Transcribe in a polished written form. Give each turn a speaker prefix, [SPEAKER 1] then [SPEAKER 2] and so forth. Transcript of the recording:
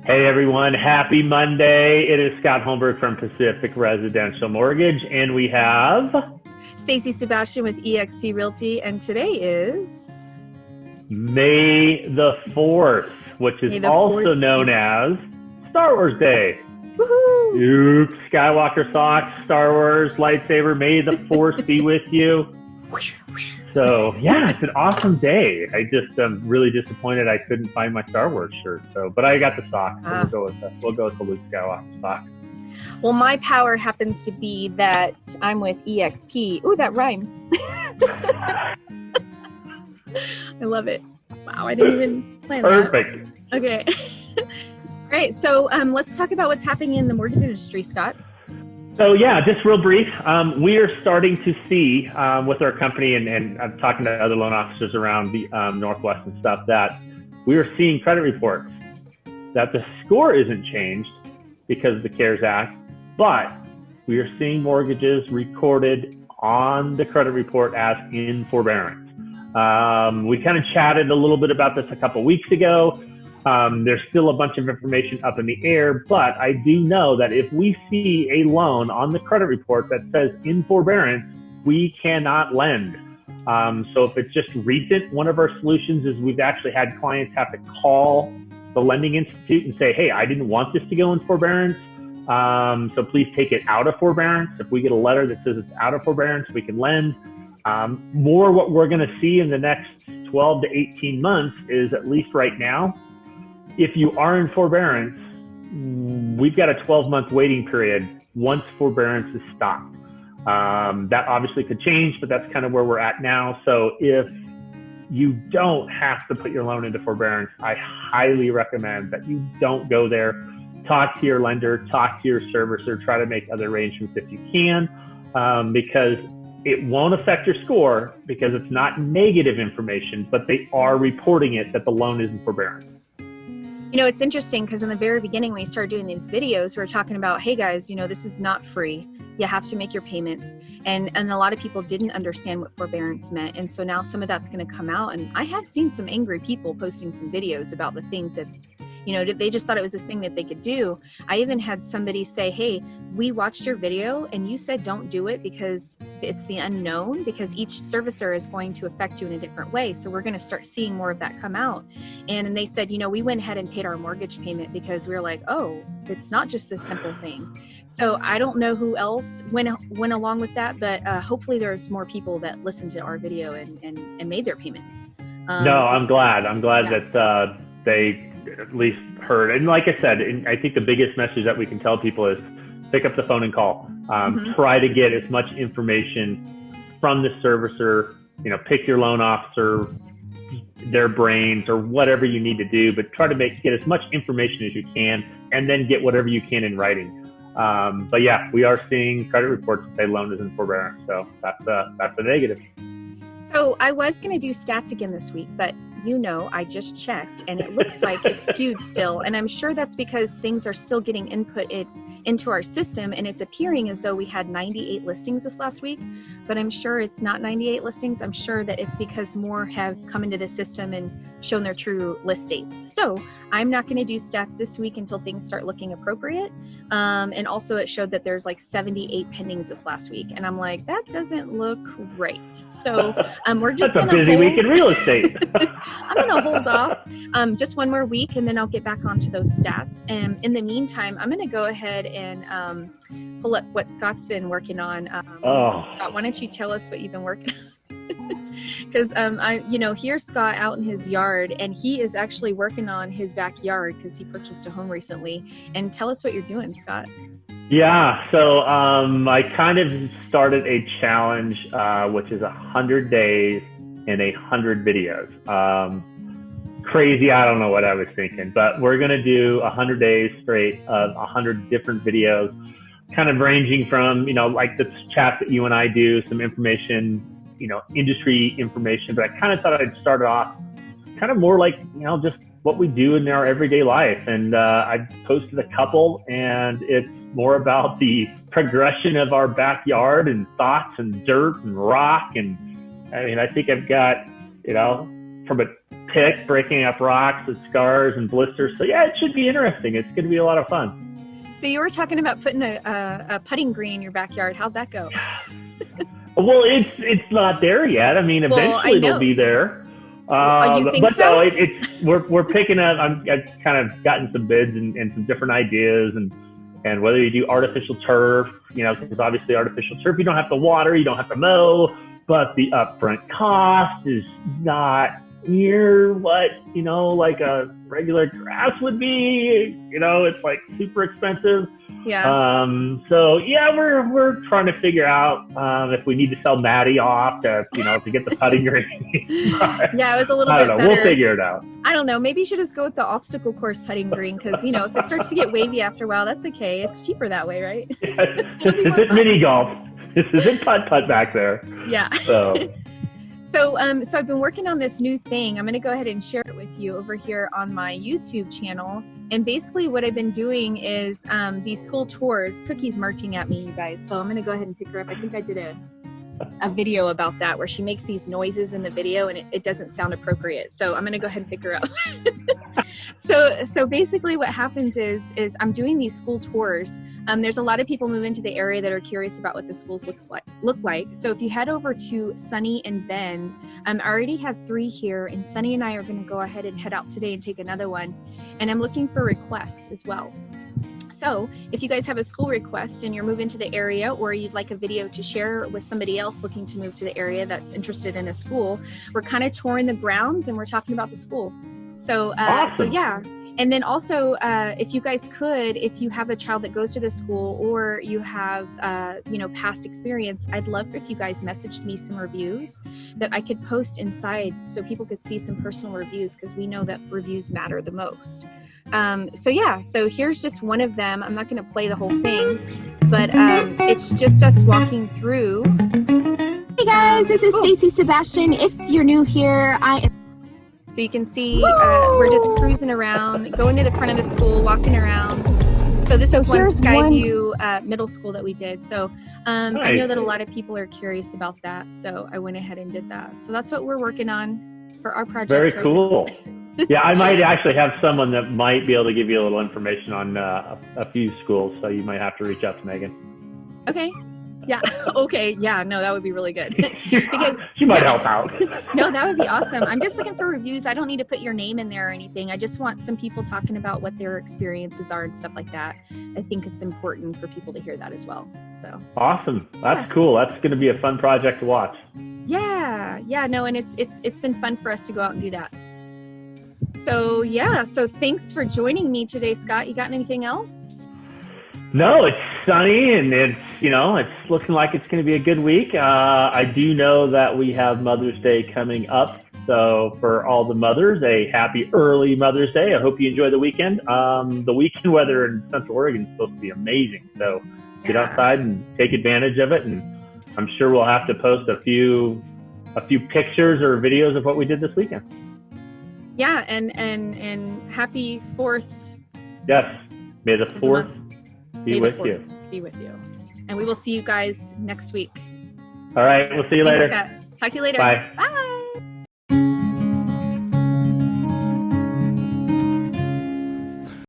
[SPEAKER 1] Hey everyone, happy Monday. It is Scott Holmberg from Pacific Residential Mortgage, and we have
[SPEAKER 2] Stacy Sebastian with eXp Realty, and today is
[SPEAKER 1] May the 4th, which is also known as Star Wars Day.
[SPEAKER 2] Woohoo!
[SPEAKER 1] Oops, Skywalker socks, Star Wars, lightsaber, may the Force be with you. So, yeah, it's an awesome day. I'm really disappointed I couldn't find my Star Wars shirt. But I got the socks, so we'll go with the Luke Skywalker socks.
[SPEAKER 2] Well, my power happens to be that I'm with eXp. Ooh, that rhymes. I love it. Wow, I didn't even plan
[SPEAKER 1] Perfect.
[SPEAKER 2] that. Okay. All right, so let's talk about what's happening in the mortgage industry, Scott.
[SPEAKER 1] So yeah, just real brief. We are starting to see with our company, and I'm talking to other loan officers around the Northwest and stuff, that we are seeing credit reports that the score isn't changed because of the CARES Act, but we are seeing mortgages recorded on the credit report as in forbearance. We kind of chatted a little bit about this a couple weeks ago. There's still a bunch of information up in the air, but I do know that if we see a loan on the credit report that says in forbearance, we cannot lend. So if it's just recent, one of our solutions is we've actually had clients have to call the lending institute and say, hey, I didn't want this to go in forbearance. So please take it out of forbearance. If we get a letter that says it's out of forbearance, we can lend. More what we're going to see in the next 12 to 18 months is, at least right now, if you are in forbearance, we've got a 12-month waiting period once forbearance is stopped. That obviously could change, but that's kind of where we're at now. So if you don't have to put your loan into forbearance, I highly recommend that you don't go there. Talk to your lender, talk to your servicer, try to make other arrangements if you can, because it won't affect your score because it's not negative information, but they are reporting it that the loan is in forbearance.
[SPEAKER 2] You know, it's interesting because in the very beginning, when we started doing these videos, we were talking about, hey guys, this is not free. You have to make your payments. And a lot of people didn't understand what forbearance meant. And so now some of that's going to come out. And I have seen some angry people posting some videos about the things that, they just thought it was this thing that they could do. I even had somebody say, hey, we watched your video and you said don't do it because it's the unknown, because each servicer is going to affect you in a different way. So we're going to start seeing more of that come out. And they said, we went ahead and paid our mortgage payment because we were like, oh, it's not just this simple thing. So I don't know who else went along with that, but hopefully there's more people that listened to our video and made their payments.
[SPEAKER 1] No, I'm glad that they at least heard. And like I said, I think the biggest message that we can tell people is pick up the phone and call. Try to get as much information from the servicer, pick your loan officer, their brains, or whatever you need to do, but try to get as much information as you can and then get whatever you can in writing. But yeah, we are seeing credit reports that say loan is in forbearance. So that's a negative.
[SPEAKER 2] So I was going to do stats again this week, but I just checked and it looks like it's skewed still. And I'm sure that's because things are still getting inputted into our system, and it's appearing as though we had 98 listings this last week, but I'm sure it's not 98 listings. I'm sure that it's because more have come into the system and shown their true list dates. So I'm not going to do stats this week until things start looking appropriate. And also it showed that there's like 78 pendings this last week. And I'm like, that doesn't look right. So we're just
[SPEAKER 1] That's a busy week in real estate.
[SPEAKER 2] I'm going to hold off just one more week, and then I'll get back onto those stats. And in the meantime, I'm going to go ahead and pull up what Scott's been working on. Scott, why don't you tell us what you've been working on? Because here's Scott out in his yard, and he is actually working on his backyard because he purchased a home recently. And tell us what you're doing, Scott.
[SPEAKER 1] Yeah, so I kind of started a challenge, which is 100 days and 100 videos. Crazy, I don't know what I was thinking, but we're going to do 100 days straight of 100 different videos, kind of ranging from, like the chat that you and I do, some information, industry information, but I kind of thought I'd start off kind of more like, just what we do in our everyday life. And I posted a couple, and it's more about the progression of our backyard and thoughts and dirt and rock. And I think I've got, from a pick, breaking up rocks with scars and blisters. So yeah, it should be interesting. It's going to be a lot of fun.
[SPEAKER 2] So you were talking about putting a putting green in your backyard. How'd that go?
[SPEAKER 1] Well, it's not there yet. I mean, eventually it'll be there.
[SPEAKER 2] You think
[SPEAKER 1] but
[SPEAKER 2] so?
[SPEAKER 1] No, we're picking up. I've kind of gotten some bids and some different ideas, and whether you do artificial turf, because obviously artificial turf, you don't have to water, you don't have to mow, but the upfront cost is not near what, like a regular grass would be. It's like super expensive.
[SPEAKER 2] Yeah.
[SPEAKER 1] So yeah, we're trying to figure out if we need to sell Maddie off to get the putting green.
[SPEAKER 2] Yeah, it was a little
[SPEAKER 1] I
[SPEAKER 2] bit
[SPEAKER 1] don't know.
[SPEAKER 2] better.
[SPEAKER 1] We'll figure it out.
[SPEAKER 2] I don't know. Maybe you should just go with the obstacle course putting green because, if it starts to get wavy after a while, that's okay. It's cheaper that way, right?
[SPEAKER 1] This isn't mini golf. This isn't putt back there.
[SPEAKER 2] Yeah. So I've been working on this new thing. I'm going to go ahead and share it with you over here on my YouTube channel. And basically what I've been doing is these school tours. Cookie's marching at me, you guys. So I'm going to go ahead and pick her up. I think I did a video about that where she makes these noises in the video and it doesn't sound appropriate. So I'm going to go ahead and pick her up. So basically what happens is I'm doing these school tours. There's a lot of people move into the area that are curious about what the schools look like. So if you head over to Sunny and Ben, I already have 3 here, and Sunny and I are going to go ahead and head out today and take another one. And I'm looking for requests as well. So if you guys have a school request and you're moving to the area, or you'd like a video to share with somebody else looking to move to the area that's interested in a school, we're kind of touring the grounds and we're talking about the school. So,
[SPEAKER 1] awesome.
[SPEAKER 2] So yeah. And then also, if you guys could, if you have a child that goes to the school or you have, past experience, I'd love if you guys messaged me some reviews that I could post inside so people could see some personal reviews, because we know that reviews matter the most. So here's just one of them. I'm not going to play the whole thing, but it's just us walking through.
[SPEAKER 3] Hey guys, this is Stacy Sebastian. If you're new here,
[SPEAKER 2] So you can see we're just cruising around, going to the front of the school, walking around. So this is one Skyview middle school that we did. So
[SPEAKER 1] Nice.
[SPEAKER 2] I know that a lot of people are curious about that. So I went ahead and did that. So that's what we're working on for our project.
[SPEAKER 1] Very
[SPEAKER 2] right
[SPEAKER 1] cool. Yeah, I might actually have someone that might be able to give you a little information on a few schools. So you might have to reach out to Megan.
[SPEAKER 2] Okay. Yeah. Okay. Yeah. No, that would be really good.
[SPEAKER 1] Because she might help out.
[SPEAKER 2] No, that would be awesome. I'm just looking for reviews. I don't need to put your name in there or anything. I just want some people talking about what their experiences are and stuff like that. I think it's important for people to hear that as well. So awesome.
[SPEAKER 1] That's cool. That's going to be a fun project to watch.
[SPEAKER 2] Yeah. Yeah. No, and it's been fun for us to go out and do that. So yeah. So thanks for joining me today, Scott. You got anything else?
[SPEAKER 1] No, it's sunny and it's looking like it's going to be a good week. I do know that we have Mother's Day coming up. So for all the mothers, a happy early Mother's Day. I hope you enjoy the weekend. The weekend weather in Central Oregon is supposed to be amazing. So get outside and take advantage of it. And I'm sure we'll have to post a few pictures or videos of what we did this weekend.
[SPEAKER 2] Yeah. And happy 4th.
[SPEAKER 1] Yes. May the 4th be with you.
[SPEAKER 2] Be with you. And we will see you guys next week.
[SPEAKER 1] All right. We'll see you later.
[SPEAKER 2] Scott. Talk to you later.
[SPEAKER 1] Bye.
[SPEAKER 2] Bye.